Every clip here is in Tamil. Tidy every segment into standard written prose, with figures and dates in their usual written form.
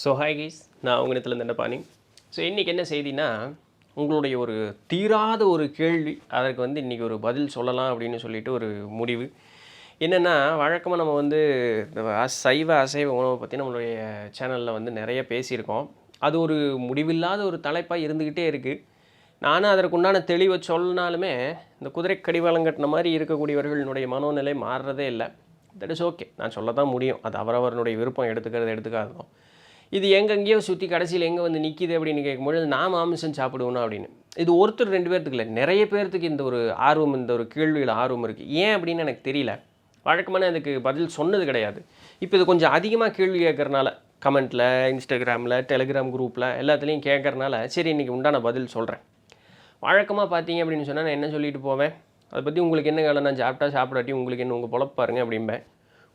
ஸோ ஹாய் கைஸ், நான் உங்கள் இடத்துல பாணி. ஸோ இன்றைக்கி என்ன செய்தினா, உங்களுடைய ஒரு தீராத ஒரு கேள்வி, அதற்கு வந்து இன்றைக்கி ஒரு பதில் சொல்லலாம் அப்படின்னு சொல்லிட்டு ஒரு முடிவு. என்னென்னா, வழக்கமாக நம்ம வந்து சைவ அசைவ உணவை பற்றி நம்மளுடைய சேனலில் வந்து நிறைய பேசியிருக்கோம். அது ஒரு முடிவில்லாத ஒரு தலைப்பாக இருந்துக்கிட்டே இருக்குது. நானும் அதற்குண்டான தெளிவை சொன்னாலுமே, இந்த குதிரை கடிவாளம் கட்டின மாதிரி இருக்கக்கூடியவர்களுடைய மனோநிலை மாறுறதே இல்லை. தட் இஸ் ஓகே, நான் சொல்ல தான் முடியும். அது அவரவருடைய விருப்பம், எடுத்துக்காததும். இது எங்கெங்கேயோ சுற்றி கடைசியில் எங்கே வந்து நிற்கிது அப்படின்னு கேட்கும்பொழுது, நான் மாமிசம் சாப்பிடுவேணும் அப்படின்னு. இது ஒருத்தர் 2 பேர்த்துக்கு இல்லை, நிறைய பேர்த்துக்கு இந்த ஒரு ஆர்வம், இந்த ஒரு கேள்வியில் ஆர்வம் இருக்குது. ஏன் அப்படின்னு எனக்கு தெரியல. வழக்கமான அதுக்கு பதில் சொன்னது கிடையாது. இப்போ இது கொஞ்சம் அதிகமாக கேள்வி கேட்குறனால, கமெண்ட்டில், இன்ஸ்டாகிராமில், டெலிகிராம் குரூப்பில் எல்லாத்துலேயும் கேட்குறனால, சரி இன்றைக்கி உண்டான பதில் சொல்கிறேன். வழக்கமாக பார்த்தீங்க அப்படின்னு சொன்னால் நான் என்ன சொல்லிட்டு போவேன், அதை பற்றி உங்களுக்கு என்ன வேலை, நான் சாப்பிடாட்டி உங்களுக்கு என்ன, உங்கள் பொழப்பு பாருங்க அப்படிம்பேன்.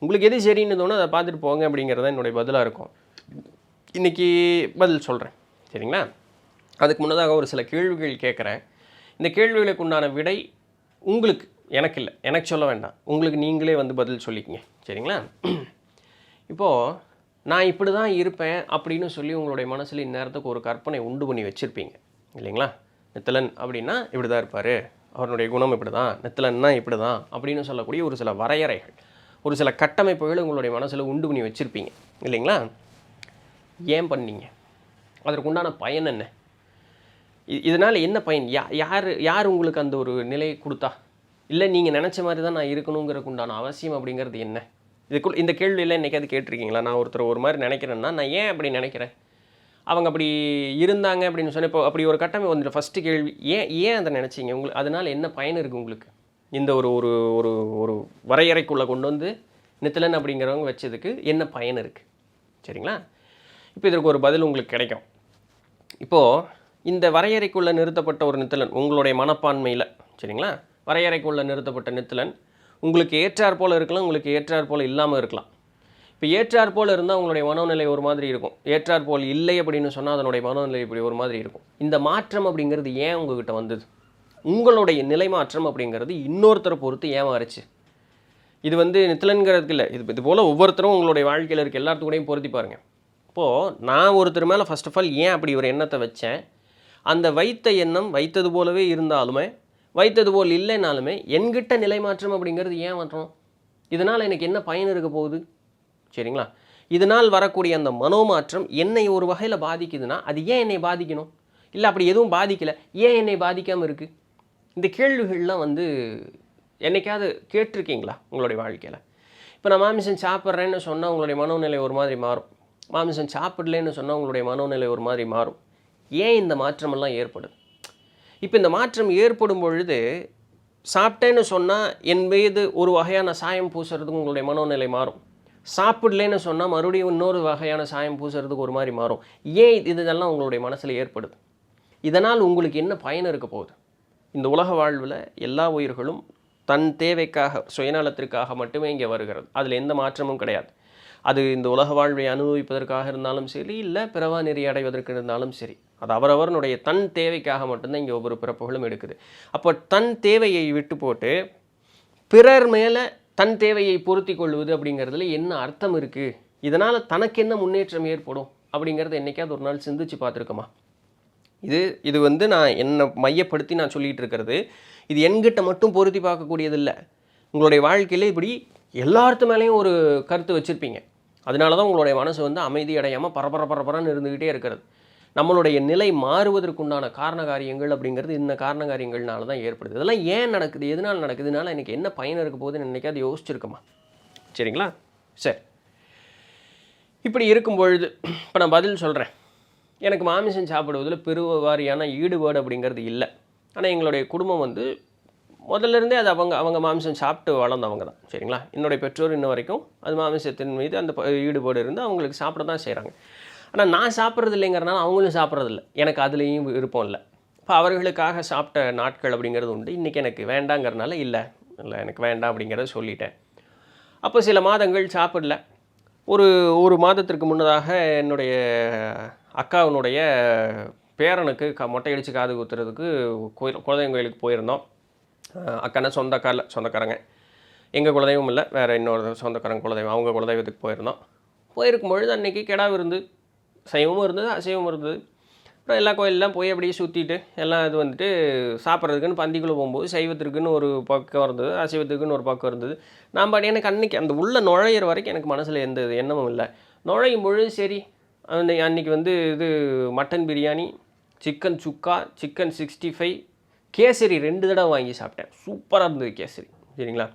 உங்களுக்கு எது சரின்னு தோணும் அதை பார்த்துட்டு போங்க அப்படிங்கிறது என்னுடைய பதிலாக இருக்கும். இன்றைக்கி பதில் சொல்கிறேன், சரிங்களா? அதுக்கு முன்னதாக ஒரு சில கேள்விகள் கேட்குறேன். இந்த கேள்விகளுக்கு உண்டான விடை உங்களுக்கு, எனக்கு இல்லை, எனக்கு சொல்ல வேண்டாம், உங்களுக்கு நீங்களே வந்து பதில் சொல்லிக்கங்க, சரிங்களா? இப்போது நான் இப்படி தான் இருப்பேன் அப்படின்னு சொல்லி உங்களுடைய மனசில் இந்நேரத்துக்கு ஒரு கற்பனை உண்டு பண்ணி வச்சுருப்பீங்க இல்லைங்களா? நித்திலன் அப்படின்னா இப்படி தான் இருப்பார், அவருடைய குணம் இப்படி தான், நித்திலன்னா இப்படி தான் அப்படின்னு சொல்லக்கூடிய ஒரு சில வரையறைகள், ஒரு சில கட்டமைப்புகள் உங்களுடைய மனசில் உண்டு பண்ணி வச்சுருப்பீங்க இல்லைங்களா? ஏன் பண்ணீங்க? அதற்குண்டான பயன் என்ன? இதனால் என்ன பயன்? யார் உங்களுக்கு அந்த ஒரு நிலையை கொடுத்தா? இல்லை நீங்கள் நினச்ச மாதிரி தான் நான் இருக்கணுங்கிறதுக்கு உண்டான அவசியம் அப்படிங்கிறது என்ன? இந்த கேள்வியெல்லாம் என்றைக்காவது கேட்டிருக்கீங்களா? நான் ஒருத்தர் ஒரு மாதிரி நினைக்கிறேன்னா நான் ஏன் அப்படி நினைக்கிறேன், அவங்க அப்படி இருந்தாங்க அப்படின்னு சொன்னால், இப்போ அப்படி ஒரு கட்டமை வந்துட்டு ஃபஸ்ட்டு கேள்வி, ஏன் அதை நினச்சிங்க? உங்களுக்கு அதனால் என்ன பயன் இருக்குது உங்களுக்கு? இந்த ஒரு ஒரு ஒரு ஒரு வரையறைக்குள்ளே கொண்டு வந்து நித்திலன் அப்படிங்கிறவங்க வச்சதுக்கு என்ன பயன் இருக்குது, சரிங்களா? இப்போ இதற்கு ஒரு பதில் உங்களுக்கு கிடைக்கும். இப்போது இந்த வரையறைக்குள்ளே நிறுத்தப்பட்ட ஒரு நித்திலன் உங்களுடைய மனப்பான்மையில், சரிங்களா, வரையறைக்குள்ளே நிறுத்தப்பட்ட நித்திலன் உங்களுக்கு ஏற்றாற் போல் இருக்கலாம், உங்களுக்கு ஏற்றாற் போல் இல்லாமல் இருக்கலாம். இப்போ ஏற்றாற் போல் இருந்தால் உங்களுடைய மனோநிலை ஒரு மாதிரி இருக்கும், ஏற்றாற் போல் இல்லை அப்படின்னு சொன்னால் அதனுடைய மனோநிலை இப்படி ஒரு மாதிரி இருக்கும். இந்த மாற்றம் அப்படிங்கிறது ஏன் உங்ககிட்ட வந்தது? உங்களுடைய நிலை மாற்றம் அப்படிங்கிறது இன்னொருத்தரை பொறுத்து ஏன் மாறுச்சு? இது வந்து நித்திலன்கிறதுக்கு இல்லை, இது போல் ஒவ்வொருத்தரும் உங்களுடைய வாழ்க்கையில் இருக்க எல்லாத்துக்கூடையும் பொருத்தி பாருங்கள். இப்போது நான் ஒருத்தர் மேலே ஃபஸ்ட் ஆஃப் ஆல் ஏன் அப்படி ஒரு எண்ணத்தை வச்சேன், அந்த வைத்த எண்ணம் வைத்தது போலவே இருந்தாலுமே, வைத்தது போல் இல்லைனாலுமே என்கிட்ட நிலை மாற்றம் அப்படிங்கிறது ஏன் மாற்றம்? இதனால் எனக்கு என்ன பயன் இருக்க போகுது, சரிங்களா? இதனால் வரக்கூடிய அந்த மனோமாற்றம் என்னை ஒரு வகையில் பாதிக்குதுன்னா அது ஏன் என்னை பாதிக்கணும்? இல்லை அப்படி எதுவும் பாதிக்கலை, ஏன் என்னை பாதிக்காமல் இருக்குது? இந்த கேள்விகள்லாம் வந்து என்னைக்காவது கேட்டிருக்கீங்களா உங்களுடைய வாழ்க்கையில்? இப்போ நான் மாமிசம் சாப்பிட்றேன்னு சொன்னால் உங்களுடைய மனோநிலை ஒரு மாதிரி மாறும், மாமிசம் சாப்பிடலன்னு சொன்னால் உங்களுடைய மனோநிலை ஒரு மாதிரி மாறும். ஏன் இந்த மாற்றமெல்லாம் ஏற்படுது? இப்போ இந்த மாற்றம் ஏற்படும் பொழுது, சாப்பிட்டேன்னு சொன்னால் என் மீது ஒரு வகையான சாயம் பூசுறதுக்கு உங்களுடைய மனோநிலை மாறும், சாப்பிடலன்னு சொன்னால் மறுபடியும் இன்னொரு வகையான சாயம் பூசுறதுக்கு ஒரு மாதிரி மாறும். ஏன் இதெல்லாம் உங்களுடைய மனசில் ஏற்படுது? இதனால் உங்களுக்கு என்ன பயன் இருக்க போகுது? இந்த உலக வாழ்வில் எல்லா உயிர்களும் தன் தேவைக்காக, சுயநலத்திற்காக மட்டுமே இங்கே வருகிறது. அதில் எந்த மாற்றமும் கிடையாது. அது இந்த உலக வாழ்வை அனுபவிப்பதற்காக இருந்தாலும் சரி, இல்லை பிறவா நெறி அடைவதற்கு இருந்தாலும் சரி, அது அவரவருடைய தன் தேவைக்காக மட்டும்தான் இங்கே ஒவ்வொரு பிறப்புகளும் எடுக்குது. அப்போ தன் தேவையை விட்டு போட்டு பிறர் மேலே தன் தேவையை பொருத்தி கொள்வது அப்படிங்கிறதுல என்ன அர்த்தம் இருக்குது? இதனால் தனக்கு என்ன முன்னேற்றம் ஏற்படும் அப்படிங்கிறத என்றைக்காவது ஒரு நாள் சிந்திச்சு பார்த்துருக்கோமா? இது வந்து நான் என்னை மையப்படுத்தி நான் சொல்லிகிட்டு இருக்கிறது, இது என்கிட்ட மட்டும் பொருத்தி பார்க்கக்கூடியது இல்லை. உங்களுடைய வாழ்க்கையில் இப்படி எல்லாத்து மேலேயும் ஒரு கருத்து வச்சுருப்பீங்க. அதனால தான் உங்களுடைய மனசு வந்து அமைதி அடையாமல் பரபரன்னு இருந்துக்கிட்டே இருக்கிறது. நம்மளுடைய நிலை மாறுவதற்குண்டான காரண காரியங்கள் அப்படிங்கிறது இந்த காரண காரியங்கள்னால தான் ஏற்படுது. இதெல்லாம் ஏன் நடக்குது, எதனால் நடக்குது, இதனால் எனக்கு என்ன பயன் இருக்க போகுதுன்னு என்னைக்காவது யோசிச்சிருக்குமா? சரிங்களா? சரி, இப்படி இருக்கும் பொழுது இப்போ நான் பதில் சொல்கிறேன். எனக்கு மாமிசம் சாப்பிடுவதில் பெருவாரியான ஈடுபாடு அப்படிங்கிறது இல்லை. ஆனால் எங்களுடைய குடும்பம் வந்து முதல்லேருந்தே அது அவங்க மாமிசம் சாப்பிட்டு வளர்ந்தவங்க தான், சரிங்களா? என்னுடைய பெற்றோர் இன்ன வரைக்கும் அது மாமிசத்தின் மீது அந்த ஈடுபாடு இருந்து அவங்களுக்கு சாப்பிட தான் செய்கிறாங்க. ஆனால் நான் சாப்பிட்றது இல்லைங்கிறனால அவங்களும் சாப்பிட்றதில்ல, எனக்கு அதுலேயும் விருப்பம் இல்லை. இப்போ அவர்களுக்காக சாப்பிட்ட நாட்கள் அப்படிங்கிறது உண்டு. இன்றைக்கி எனக்கு வேண்டாங்கிறனால இல்லை எனக்கு வேண்டாம் அப்படிங்கிறத சொல்லிட்டேன். அப்போ சில மாதங்கள் சாப்பிடல. ஒரு மாதத்திற்கு முன்னதாக என்னுடைய அக்காவினுடைய பேரனுக்கு மொட்டை அடித்து காது குத்துறதுக்கு குலதெய்வம் கோயிலுக்கு போயிருந்தோம். அக்கானா சொந்தக்காரங்க, எங்கள் குலதெய்வம் இல்லை, வேறு இன்னொரு சொந்தக்காரங்க குலதெய்வம், அவங்க குலதெய்வத்துக்கு போயிருந்தோம். போயிருக்கும் பொழுது அன்றைக்கி கிடா விருந்து சைவமும் இருந்தது, அசைவமும் இருந்தது. அப்புறம் எல்லா கோயிலெலாம் போய் அப்படியே சுற்றிட்டு எல்லாம் இது வந்துட்டு சாப்பிட்றதுக்குன்னு பந்திக்குள்ளே போகும்போது சைவத்திற்குன்னு ஒரு பக்கம் இருந்தது, அசைவத்துக்குன்னு ஒரு பக்கம் இருந்தது. நான் பாட்டு எனக்கு அன்றைக்கி அந்த உள்ளே நுழையிற வரைக்கும் எனக்கு மனசில் எந்த எண்ணமும் இல்லை. நுழையும் பொழுது சரி அன்றைக்கி வந்து இது மட்டன் பிரியாணி, சிக்கன் சுக்கா, சிக்கன் 65, கேசரி 2 தடவை வாங்கி சாப்பிட்டேன். சூப்பராக இருந்தது கேசரி. சரிங்களா?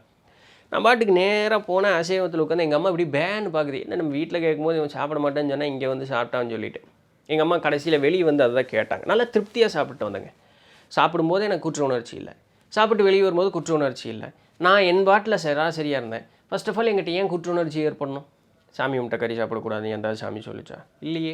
நான் பாட்டுக்கு நேராக போனேன். அசைவத்தில் உட்காந்து எங்கள் அம்மா இப்படி பேன்னு பார்க்குது. என்ன நம்ம வீட்டில் கேட்கும்போது இவன் சாப்பிட மாட்டேன்னு சொன்னால் இங்கே வந்து சாப்பிட்டான்னு சொல்லிட்டு எங்கள் அம்மா கடைசியில் வெளியே வந்து அதை தான் கேட்டாங்க. நல்லா திருப்தியாக சாப்பிட்டு வந்தேங்க. சாப்பிடும்போது எனக்கு குற்ற உணர்ச்சி இல்லை, சாப்பிட்டு வெளியே வரும்போது குற்ற உணர்ச்சி இல்லை. நான் என் பாட்டில் சராசரியாக இருந்தேன். ஃபர்ஸ்ட் ஆஃப் ஆல் எங்கிட்ட ஏன் குற்ற உணர்ச்சி ஏற்படணும்? சாமி உன்ட்ட கறி சாப்பிடக்கூடாது எந்தாவது சாமி சொல்லிச்சா? இல்லையே,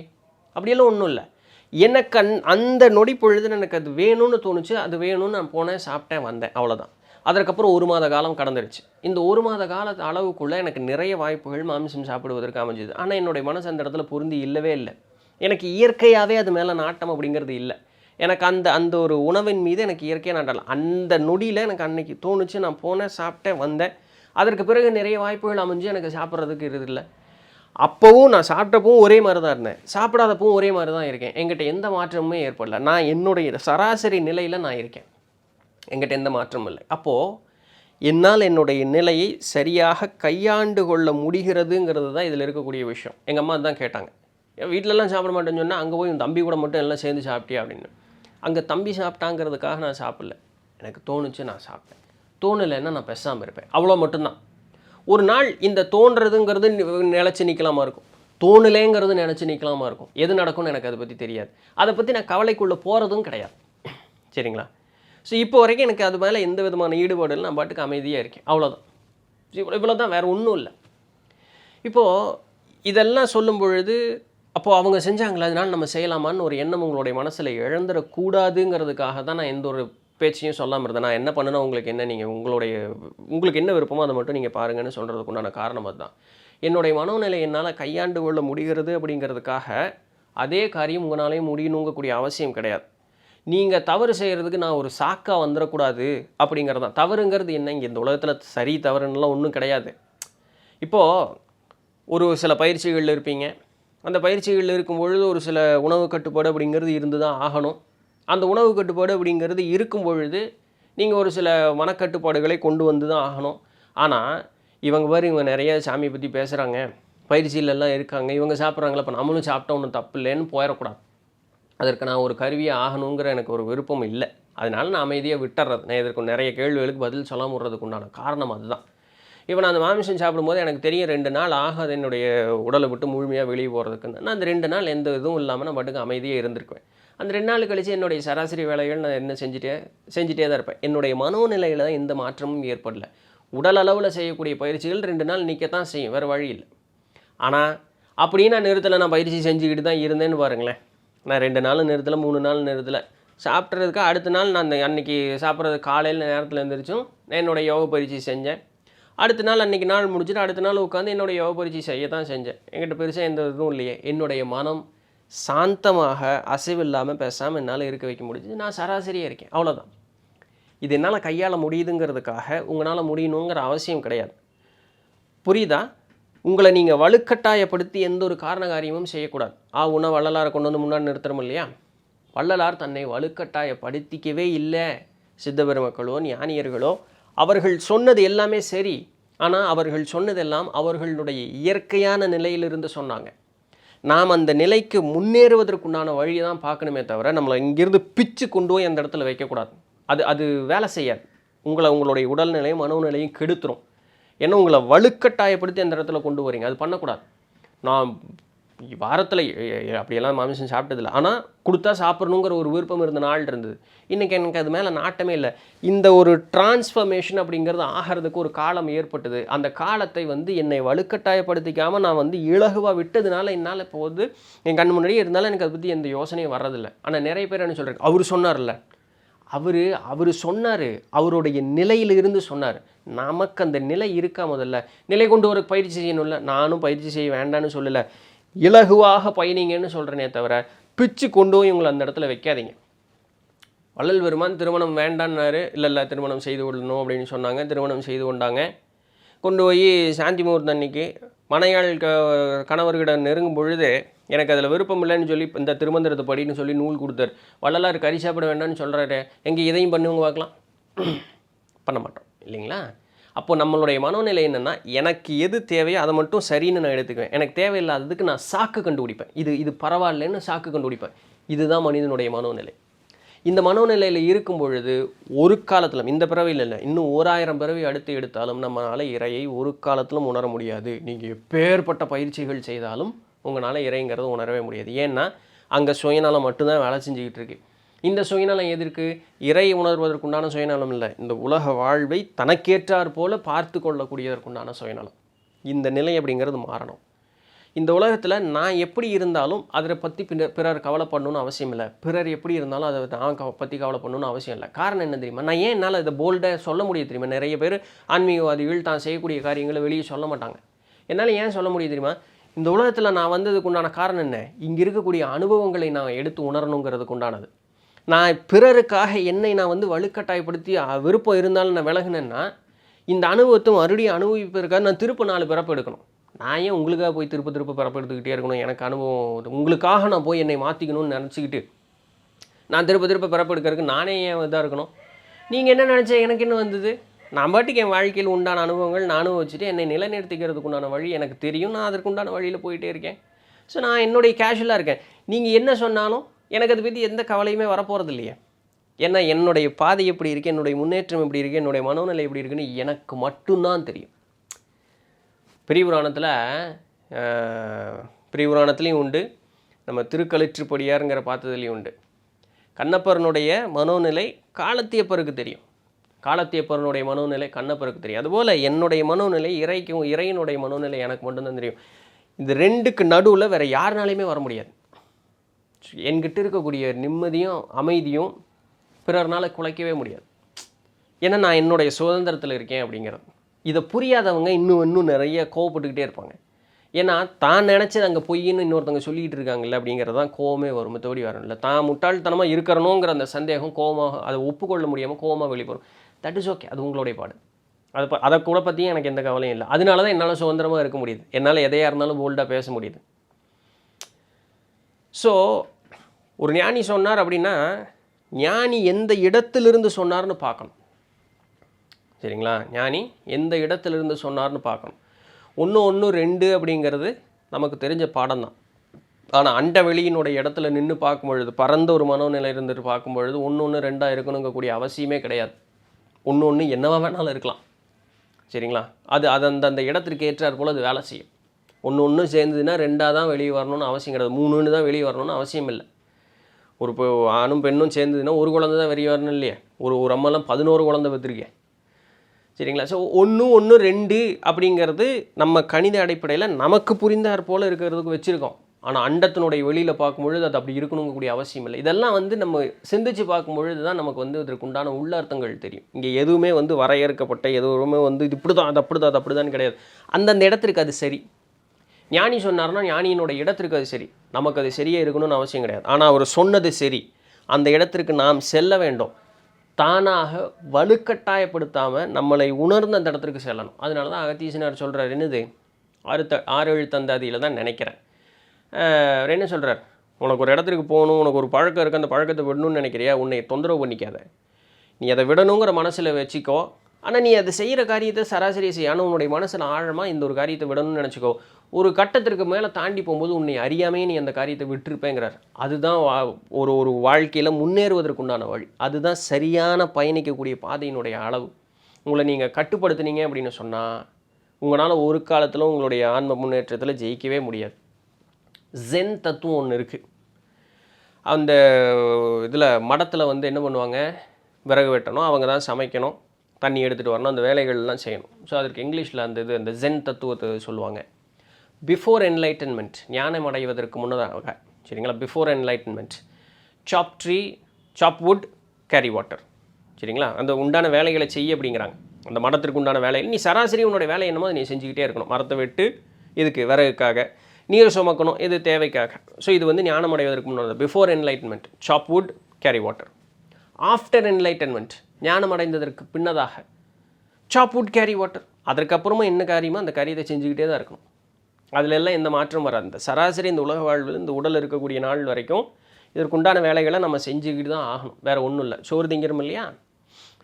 அப்படியெல்லாம் ஒன்றும் இல்லை. எனக்கு அந்த நொடி பொழுது எனக்கு அது வேணும்னு தோணுச்சு, அது வேணும்னு நான் போனேன், சாப்பிட்டேன், வந்தேன், அவ்வளோதான். அதற்கப்புறம் 1 மாத காலம் கடந்துருச்சு. இந்த 1 மாத கால அளவுக்குள்ளே எனக்கு நிறைய வாய்ப்புகள் மாமிசம் சாப்பிடுவதற்கு அமைஞ்சுது. ஆனால் என்னுடைய மனசு அந்த இடத்துல பொருந்தி இல்லவே இல்லை. எனக்கு இயற்கையாகவே அது மேலே நாட்டம் அப்படிங்கிறது இல்லை. எனக்கு அந்த அந்த ஒரு உணவின் மீது எனக்கு இயற்கையாக நாட்டல. அந்த நொடியில் எனக்கு அன்னைக்கு தோணுச்சு, நான் போனேன், சாப்பிட்டேன், வந்தேன். அதற்கு பிறகு நிறைய வாய்ப்புகள் அமைஞ்சு எனக்கு சாப்பிட்றதுக்கு இருதில்லை. அப்போவும் நான் சாப்பிட்டப்பவும் ஒரே மாதிரி தான் இருந்தேன், சாப்பிடாதப்பவும் ஒரே மாதிரி தான் இருக்கேன். என்கிட்ட எந்த மாற்றமுமே ஏற்படல. நான் என்னுடைய சராசரி நிலையில் நான் இருக்கேன். என்கிட்ட எந்த மாற்றமும் இல்லை. அப்போது என்னால் என்னுடைய நிலையை சரியாக கையாண்டு கொள்ள முடிகிறதுங்கிறது தான் இதில் இருக்கக்கூடிய விஷயம். எங்கள் அம்மா தான் கேட்டாங்க, வீட்டிலலாம் சாப்பிட மாட்டேன்னு சொன்னால் அங்கே போய் தம்பி கூட மட்டும் எல்லாம் சேர்ந்து சாப்பிட்டியா அப்படின்னு. அங்கே தம்பி சாப்பிட்டாங்கிறதுக்காக நான் சாப்பிடல. எனக்கு தோணுச்சு, நான் சாப்பிட்டேன். தோணலைன்னா நான் பேசாமல் இருப்பேன். அவ்வளோ மட்டும்தான். ஒரு நாள் இந்த தோன்றதுங்கிறது நிலச்சி நிற்கலாமா இருக்கும், தோணலேங்கிறது நினச்சி நிற்கலாமா இருக்கும். எது நடக்கும்னு எனக்கு அதை பற்றி தெரியாது. அதை பற்றி நான் கவலைக்குள்ளே போகிறதும் கிடையாது. சரிங்களா? ஸோ இப்போ வரைக்கும் எனக்கு அது மேலே எந்த விதமான ஈடுபாடு இல்லை. நான் பாட்டுக்கு அமைதியாக இருக்கேன், அவ்வளோதான். இவ்வளோ தான், வேறு ஒன்றும் இல்லை. இப்போது இதெல்லாம் சொல்லும் பொழுது அப்போது அவங்க செஞ்சாங்களா, அதனால் நம்ம செய்யலாமான்னு ஒரு எண்ணம் உங்களுடைய மனசில் இழந்துடக்கூடாதுங்கிறதுக்காக தான் நான் எந்த ஒரு பேச்சையும் சொல்லாமல் இருந்தேன். நான் என்ன பண்ணுன்னா உங்களுக்கு என்ன, நீங்கள் உங்களுக்கு என்ன விருப்பமோ அதை மட்டும் நீங்கள் பாருங்கன்னு சொல்கிறதுக்கு உண்டான காரணம் அதுதான். என்னுடைய மனோநிலை என்னால் கையாண்டு கொள்ள முடிகிறது அப்படிங்கிறதுக்காக அதே காரியம் உங்களாலேயும் முடியணுங்கக்கூடிய அவசியம் கிடையாது. நீங்கள் தவறு செய்கிறதுக்கு நான் ஒரு சாக்காக வந்துடக்கூடாது அப்படிங்கிறது தான். தவறுங்கிறது என்ன, இங்கே இந்த உலகத்தில் சரி தவறுன்னெலாம் ஒன்றும் கிடையாது. இப்போது ஒரு சில பயிற்சிகளில் இருப்பீங்க. அந்த பயிற்சிகளில் இருக்கும் பொழுது ஒரு சில உணவு கட்டுப்பாடு அப்படிங்கிறது இருந்து தான் ஆகணும். அந்த உணவு கட்டுப்பாடு அப்படிங்கிறது இருக்கும் பொழுது நீங்கள் ஒரு சில மனக்கட்டுப்பாடுகளை கொண்டு வந்து தான் ஆகணும். ஆனால் இவங்க நிறைய சாமியை பற்றி பேசுகிறாங்க, பயிற்சியிலெல்லாம் இருக்காங்க, இவங்க சாப்பிட்றாங்களா, இப்போ நம்மளும் சாப்பிட்டா ஒன்றும் தப்பு இல்லைன்னு போயிடக்கூடாது. அதற்கு நான் ஒரு கருவியாக ஆகணுங்கிற எனக்கு ஒரு விருப்பம் இல்லை. அதனால நான் அமைதியாக விட்டுறது. நான் இதற்கு நிறைய கேள்விகளுக்கு பதில் சொல்லாமல் விடுறதுக்கு உண்டான காரணம் அதுதான். இப்போ நான் அந்த மாமிசம் சாப்பிடும்போது எனக்கு தெரியும் 2 நாள் ஆகாது என்னுடைய உடலை விட்டு முழுமையாக வெளியே போகிறதுக்குன்னு. நான் அந்த 2 நாள் எந்த இதுவும் இல்லாமல் நான் பாட்டுக்கு அமைதியாக இருந்திருக்குவேன். அந்த 2 நாள் கழித்து என்னுடைய சராசரி வேலைகள் நான் என்ன செஞ்சுட்டே தான் இருப்பேன். என்னுடைய மனோநிலையில் தான் எந்த மாற்றமும் ஏற்படல. உடல் அளவில் செய்யக்கூடிய பயிற்சிகள் 2 நாள் நிற்கத்தான் செய்யும், வேறு வழி இல்லை. ஆனால் அப்படியே நான் நிறுத்தலை, நான் பயிற்சி செஞ்சுக்கிட்டு தான் இருந்தேன்னு பாருங்களேன். நான் 2 நாள் நிறுத்தலை, 3 நாள் நிறுத்தலை. சாப்பிட்றதுக்கு அடுத்த நாள் நான் அன்றைக்கி சாப்பிட்றது காலையில் நேரத்தில் எழுந்திரிச்சும் என்னோடய யோக பயிற்சி செஞ்சேன். அடுத்த நாள் அன்றைக்கி நாள் முடிச்சுட்டு அடுத்த நாள் உட்காந்து என்னுடைய யோக பயிற்சி செய்ய தான் செஞ்சேன். என்கிட்ட பெருசாக எந்த இதுவும் இல்லையே. என்னுடைய மனம் சாந்தமாக அசைவில்லாமல் பேசாமல் என்னால் இருக்க வைக்க முடியுது. நான் சராசரியாக இருக்கேன், அவ்வளோதான். இது என்னால் கையாள முடியுதுங்கிறதுக்காக உங்களால் முடியணுங்கிற அவசியம் கிடையாது. புரியுதா? உங்களை நீங்கள் வலுக்கட்டாயப்படுத்தி எந்த ஒரு காரண காரியமும் செய்யக்கூடாது. வள்ளலாரை கொண்டு வந்து முன்னாடி நிறுத்துறோம் இல்லையா? வள்ளலார் தன்னை வலுக்கட்டாயப்படுத்திக்கவே இல்லை. சித்த பெருமக்களோ ஞானியர்களோ அவர்கள் சொன்னது எல்லாமே சரி. ஆனால் அவர்கள் சொன்னதெல்லாம் அவர்களுடைய இயற்கையான நிலையிலிருந்து சொன்னாங்க. நாம் அந்த நிலைக்கு முன்னேறுவதற்குண்டான வழியை தான் பார்க்கணுமே தவிர நம்மளை இங்கேருந்து பிச்சு கொண்டு போய் அந்த இடத்துல வைக்கக்கூடாது. அது வேலை செய்யாது. உங்களுடைய உடல்நிலையும் மனோநிலையும் கெடுத்துரும். ஏன்னா உங்களை வலுக்கட்டாயப்படுத்தி அந்த இடத்துல கொண்டு வரீங்க. அது பண்ணக்கூடாது. நான் வாரத்தில் அப்படியெல்லாம் மாமிசம் சாப்பிட்டதில்லை. ஆனால் கொடுத்தா சாப்பிட்ணுங்கிற ஒரு விருப்பம் இருந்த நாள் இருந்தது. இன்றைக்கி எனக்கு அது மேலே நாட்டமே இல்லை. இந்த ஒரு டிரான்ஸ்ஃபர்மேஷன் அப்படிங்கிறது ஆகிறதுக்கு ஒரு காலம் ஏற்பட்டது. அந்த காலத்தை என்னை வலுக்கட்டாயப்படுத்திக்காமல் நான் இலகுவாக விட்டதுனால என்னால் இப்போ என் கண் முன்னாடியே இருந்தாலும் எனக்கு அதை பற்றி எந்த யோசனையும் வர்றதில்லை. ஆனால் நிறைய பேர் என்ன சொல்கிறாங்க, அவர் சொன்னார்ல, அவர் சொன்னார், அவருடைய நிலையிலிருந்து சொன்னார். நமக்கு அந்த நிலை இருக்கா? முதல்ல நிலை கொண்டு வர பயிற்சி செய்யணும்ல. நானும் பயிற்சி செய்ய வேண்டான்னு சொல்லலை, இலகுவாக பயணிங்கன்னு சொல்கிறேனே தவிர பிச்சு கொண்டு போய் உங்களை அந்த இடத்துல வைக்காதீங்க. வள்ளல் பெருமான் திருமணம் வேண்டான்னாரு. இல்லை திருமணம் செய்து கொள்ளணும் அப்படின்னு சொன்னாங்க. திருமணம் செய்து கொண்டாங்க. கொண்டு போய் சாந்தி முகூர்த்தம் அன்னைக்கு மனையாள் கணவர்கிட்ட நெருங்கும் பொழுது எனக்கு அதில் விருப்பம் இல்லைன்னு சொல்லி இந்த திருமந்திரத்தை படின்னு சொல்லி நூல் கொடுத்தாரு. வள்ளலார் கறி சாப்பிட வேண்டாம்னு சொல்கிறாரு, எங்கே இதையும் பண்ணுவங்க பார்க்கலாம்? பண்ண மாட்டோம் இல்லைங்களா? அப்போ நம்மளுடைய மனோநிலை என்னென்னா, எனக்கு எது தேவையோ அதை மட்டும் சரின்னு நான் எடுத்துக்குவேன். எனக்கு தேவையில்லாததுக்கு நான் சாக்கு கண்டுபிடிப்பேன். இது பரவாயில்லைன்னு சாக்கு கண்டுபிடிப்பேன். இதுதான் மனிதனுடைய மனோநிலை. இந்த மனோநிலையில் இருக்கும் பொழுது ஒரு காலத்திலும், இந்த பிறவியில் இல்லை, இன்னும் 1000 பிறவி அடுத்து எடுத்தாலும் நம்மளால் இறையை ஒரு காலத்திலும் உணர முடியாது. நீங்கள் எப்பேற்பட்ட பயிற்சிகள் செய்தாலும் உங்களால் இறைங்கிறத உணரவே முடியாது. ஏன்னா அங்கே சுயநலம் மட்டும்தான் வேலை செஞ்சுக்கிட்டு இருக்கு. இந்த சுயநலம் எதற்கு? இறை உணர்வதற்குண்டான சுயநலம் இல்லை, இந்த உலக வாழ்வை தனக்கேற்றார் போல பார்த்து கொள்ளக்கூடியதற்குண்டான சுயநலம். இந்த நிலை அப்படிங்கிறது மாறணும். இந்த உலகத்தில் நான் எப்படி இருந்தாலும் அதை பற்றி பிறர் கவலைப்படணும்னு அவசியம் இல்லை. பிறர் எப்படி இருந்தாலும் அதை நான் பற்றி கவலைப்படணும்னு அவசியம் இல்லை. காரணம் என்ன தெரியுமா? நான் ஏன் என்னால் இதை போல்டாக சொல்ல முடியும் தெரியுமா? நிறைய பேர் ஆன்மீகவாதிகள் தான் செய்யக்கூடிய காரியங்களை வெளியே சொல்ல மாட்டாங்க. என்னால் ஏன் சொல்ல முடியும் தெரியுமா? இந்த உலகத்தில் நான் வந்ததுக்கு உண்டான காரணம் என்ன? இங்கே இருக்கக்கூடிய அனுபவங்களை நான் எடுத்து உணரணுங்கிறதுக்கு உண்டானது. நான் பிறருக்காக என்னை நான் வலுக்கட்டாயப்படுத்தி விருப்பம் இருந்தாலும் நான் விலகினேன்னா இந்த அனுபவத்தை மறுபடியும் அனுபவிப்பதற்காக நான் திருப்ப 4 பிறப்பு எடுக்கணும். நான் ஏன் உங்களுக்காக போய் திருப்ப பிறப்பு எடுத்துக்கிட்டே இருக்கணும்? எனக்கு அனுபவம் உங்களுக்காக நான் போய் என்னை மாற்றிக்கணும்னு நினச்சிக்கிட்டு நான் திருப்ப பிறப்பு எடுக்கிறதுக்கு நானே ஏன் இதாக இருக்கணும்? நீங்கள் என்ன நினச்சா எனக்கு என்ன வந்தது? நான் பாட்டுக்கு என் வாழ்க்கையில் உண்டான அனுபவங்கள் நான் அனுபவிச்சுட்டு என்னை நிலைநிறுத்திக்கிறதுக்கு உண்டான வழி எனக்கு தெரியும். நான் அதற்கு உண்டான வழியில் போயிட்டே இருக்கேன். ஸோ நான் என்னுடைய கேஷுவலாக இருக்கேன். நீங்கள் என்ன சொன்னாலும் எனக்கு அதை பற்றி எந்த கவலையுமே வரப்போகிறது இல்லையே. ஏன்னா என்னுடைய பாதை எப்படி இருக்குது, என்னுடைய முன்னேற்றம் எப்படி இருக்குது, என்னுடைய மனோநிலை எப்படி இருக்குன்னு எனக்கு மட்டும்தான் தெரியும். பிரிவுராணத்துலேயும் உண்டு, நம்ம திருக்களிற்றுப்படியாருங்கிற பார்த்ததுலேயும் உண்டு. கண்ணப்பரனுடைய மனோநிலை காலத்தியப்பருக்கு தெரியும், காலத்தியப்பரனுடைய மனோநிலை கண்ணப்பருக்கு தெரியும். அதுபோல் என்னுடைய மனோநிலை இறையினுடைய மனோநிலை எனக்கு மட்டும்தான் தெரியும். இந்த ரெண்டுக்கு நடுவில் வேறு யாருனாலையுமே வர முடியாது. என்கிட்ட இருக்கக்கூடிய நிம்மதியும் அமைதியும் பிறர்னால் குலைக்கவே முடியாது. ஏன்னா நான் என்னுடைய சுதந்திரத்தில் இருக்கேன் அப்படிங்கிறது. இதை புரியாதவங்க இன்னும் நிறைய கோவப்பட்டுக்கிட்டே இருப்பாங்க. ஏன்னா தான் நினச்சது அங்கே பொய்ன்னு இன்னொருத்தவங்க சொல்லிகிட்டு இருக்காங்கல்ல அப்படிங்கிறது தான் கோவமே வரும். மற்றபடி வரும் இல்லை. தான் முட்டாள்தனமாக இருக்கிறணுங்கிற அந்த சந்தேகம் கோவமாக அதை ஒப்புக்கொள்ள முடியாமல் கோவமாக வெளிப்படும். தட் இஸ் ஓகே, அது உங்களுடைய பாடு. அதை கூட பற்றியும் எனக்கு எந்த கவலையும் இல்லை. அதனால தான் என்னால் சுதந்திரமாக இருக்க முடியுது. என்னால் எதையாக இருந்தாலும் போல்டாக பேச முடியுது. ஸோ ஒரு ஞானி சொன்னார் அப்படின்னா ஞானி எந்த இடத்திலிருந்து சொன்னார்னு பார்க்கணும். சரிங்களா? ஞானி எந்த இடத்துலேருந்து சொன்னார்னு பார்க்கணும். 1 1 2 அப்படிங்கிறது நமக்கு தெரிஞ்ச பாடம் தான். ஆனால் அண்ட வெளியினுடைய இடத்துல நின்று பார்க்கும்பொழுது, பரந்த ஒரு மனோநிலை இருந்துட்டு பார்க்கும்பொழுது 1 1 2 இருக்கணுங்கக்கூடிய அவசியமே கிடையாது. 1 1 என்னவா வேணாலும் இருக்கலாம். சரிங்களா? அது அந்த இடத்திற்கு ஏற்றார் போல் அது வேலை செய்யும். 1 1 சேர்ந்ததுன்னா 2 தான் வெளியே வரணும்னு அவசியம் கிடையாது. 3 தான் வெளியே வரணும்னு அவசியம் இல்லை. இப்போ ஆணும் பெண்ணும் சேர்ந்ததுன்னா ஒரு குழந்தை தான் வெளியே வரணும் இல்லையா? ஒரு அம்மாலாம் 11 குழந்தை பெற்றிருக்கேன். சரிங்களா? ஸோ 1 1 2 அப்படிங்கிறது நம்ம கணித அடிப்படையில் நமக்கு புரிந்தார் போல் இருக்கிறதுக்கு வச்சுருக்கோம். ஆனால் அண்டத்தினுடைய வெளியில் பார்க்கும்பொழுது அது அப்படி இருக்கணுங்கக்கூடிய அவசியம் இல்லை. இதெல்லாம் நம்ம சிந்திச்சு பார்க்கும்பொழுது தான் நமக்கு இதற்கு உண்டான உள்ளர்த்தங்கள் தெரியும். இங்கே எதுவுமே வரையறுக்கப்பட்ட எதுவுமே இது இப்படி தான், அது அப்படி தான், அது அப்படி தான் கிடையாது. அந்தந்த இடத்திற்கு அது சரி. ஞானி சொன்னார்னா ஞானியினுடைய இடத்திற்கு அது சரி. நமக்கு அது சரியாக இருக்கணும்னு அவசியம் கிடையாது. ஆனால் அவர் சொன்னது சரி. அந்த இடத்திற்கு நாம் செல்ல வேண்டும். தானாக வலுக்கட்டாயப்படுத்தாமல் நம்மளை உணர்ந்து அந்த இடத்திற்கு செல்லணும். அதனால தான் அகத்தீசனார் சொல்கிறார், என்னது 6 தந்தாதியில் தான் நினைக்கிறேன். என்ன சொல்கிறார்? உனக்கு ஒரு இடத்துக்கு போகணும், உனக்கு ஒரு பழக்கம் இருக்குது, அந்த பழக்கத்தை விடணும்னு நினைக்கிறியா? உன்னை தொந்தரவு பண்ணிக்காத. நீ அதை விடணுங்கிற மனசில் வச்சுக்கோ. ஆனால் நீ அதை செய்கிற காரியத்தை சராசரியை செய்ய. ஆனால் உன்னுடைய மனசில் ஆழமாக இந்த ஒரு காரியத்தை விடணும்னு நினச்சிக்கோ. ஒரு கட்டத்திற்கு மேலே தாண்டி போகும்போது உன்னை அறியாமையே நீ அந்த காரியத்தை விட்டுருப்பேங்கிறார். அதுதான் ஒரு வாழ்க்கையில் முன்னேறுவதற்குண்டான வழி. அதுதான் சரியான பயணிக்கக்கூடிய பாதையினுடைய அளவு. உங்களை நீங்கள் கட்டுப்படுத்துனீங்க அப்படின்னு சொன்னால் உங்களால் ஒரு காலத்தில் உங்களுடைய ஆன்ம முன்னேற்றத்தில் ஜெயிக்கவே முடியாது. ஜென் தத்துவம் ஒன்று இருக்குது. அந்த இதில் மடத்தில் என்ன பண்ணுவாங்க? விறகு வெட்டணும், அவங்க தான் சமைக்கணும், தண்ணி எடுத்துகிட்டு வரணும், அந்த வேலைகள்லாம் செய்யணும். ஸோ அதற்கு இங்கிலீஷில் அந்த ஜென் தத்துவத்தை சொல்லுவாங்க. பிஃபோர் என்லைட்டன்மெண்ட், ஞானம் அடைவதற்கு முன்னதாக, சரிங்களா? பிஃபோர் என்லைட்டன்மெண்ட், சாப் ட்ரீ, சாப் வுட், கேரி வாட்டர். சரிங்களா? அந்த உண்டான வேலைகளை செய்ய அப்படிங்கிறாங்க. அந்த மரத்திற்கு உண்டான வேலைகள் நீ சராசரி உன்னோட வேலை என்னமோ நீ செஞ்சுக்கிட்டே இருக்கணும். மரத்தை வெட்டு இதுக்கு விறகுக்காக, நீர் சுமக்கணும் இது தேவைக்காக. ஸோ இது ஞானம் அடைவதற்கு முன்னாடி. பிஃபோர் என்லைட்டன்மெண்ட், சாப் would, carry water. After enlightenment, ஞானம் அடைந்ததற்கு பின்னதாக, சாப் வுட், கேரி வாட்டர். அதற்கப்புறமா என்ன காரியமோ அந்த காரியத்தை செஞ்சுக்கிட்டே தான் இருக்கணும். அதுல எல்லாம் எந்த மாற்றம் வராது. இந்த சராசரி இந்த உலக வாழ்வில் இந்த உடல் இருக்கக்கூடிய நாள் வரைக்கும் இதற்குண்டான வேலைகளை நம்ம செஞ்சுக்கிட்டு தான் ஆகணும். வேறு ஒன்றும் இல்லை. சோறு திங்கிறோம் இல்லையா?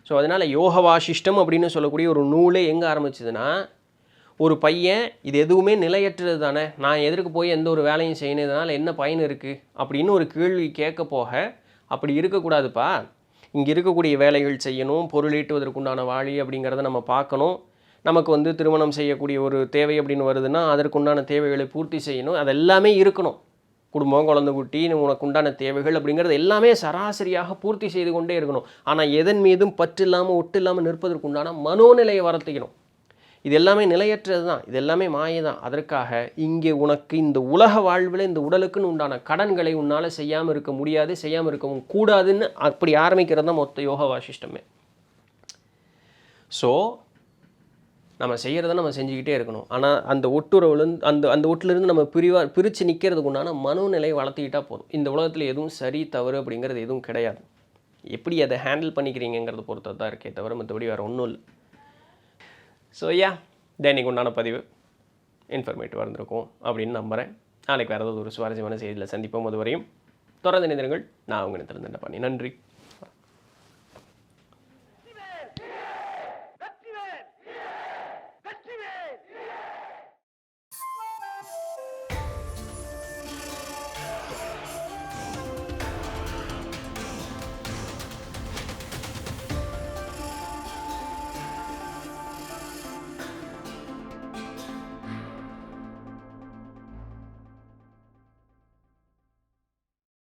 ஸோ அதனால் யோக வாசிஷ்டம் அப்படின்னு சொல்லக்கூடிய ஒரு நூலே எங்கே ஆரம்பிச்சதுன்னா, ஒரு பையன் இது எதுவுமே நிலையற்றது தானே, நான் எதற்கு போய் எந்த ஒரு வேலையும் செய்யணும், இதனால் என்ன பயன் இருக்குது அப்படின்னு ஒரு கேள்வி கேட்க போக, அப்படி இருக்கக்கூடாதுப்பா, இங்கே இருக்கக்கூடிய வேலைகள் செய்யணும், பொருளீட்டுவதற்குண்டான வாழி அப்படிங்கிறத நம்ம பார்க்கணும். நமக்கு வந்து திருமணம் செய்யக்கூடிய ஒரு தேவை அப்படின்னு வருதுன்னா அதற்குண்டான தேவைகளை பூர்த்தி செய்யணும். அது எல்லாமே இருக்கணும். குடும்பம், குழந்தை குட்டி, உனக்கு உண்டான தேவைகள் அப்படிங்கிறது எல்லாமே சராசரியாக பூர்த்தி செய்து கொண்டே இருக்கணும். ஆனால் எதன் மீதும் பற்று இல்லாமல் ஒட்டு இல்லாமல் நிற்பதற்கு உண்டான மனோநிலையை வளர்த்திக்கணும். இது எல்லாமே நிலையற்றது தான், இது எல்லாமே மாயை தான். அதற்காக இங்கே உனக்கு இந்த உலக வாழ்வில் இந்த உடலுக்குன்னு உண்டான கடன்களை உன்னால் செய்யாமல் இருக்க முடியாது, செய்யாமல் இருக்கவும் கூடாதுன்னு அப்படி ஆரம்பிக்கிறது தான் மொத்த யோக வாசிஷ்டமே. ஸோ நம்ம செய்கிறத நம்ம செஞ்சுக்கிட்டே இருக்கணும். ஆனால் அந்த ஒட்டுறவுலேருந்து அந்த ஒட்டிலிருந்து நம்ம பிரித்து நிற்கிறதுக்கு உண்டான மனோநிலையை வளர்த்திக்கிட்டால் போதும். இந்த உலகத்தில் எதுவும் சரி தவறு அப்படிங்கிறது எதுவும் கிடையாது. எப்படி அதை ஹேண்டில் பண்ணிக்கிறீங்கிறத பொறுத்தது தான் இருக்கே தவிர மற்றபடி வேறு ஒன்றும் இல்லை. ஸோ இன்னைக்கு உண்டான பதிவு இன்ஃபர்மேட்டிவாக இருந்திருக்கும் அப்படின்னு நம்புகிறேன். நாளைக்கு வேறு ஏதாவது ஒரு சுவாரஸ்யமான செய்தியில் சந்திப்போம். அதுவரையும் தொடர்ந்து இணைந்திருங்கள். நான் உங்கள் நிலத்தில் நன்றி.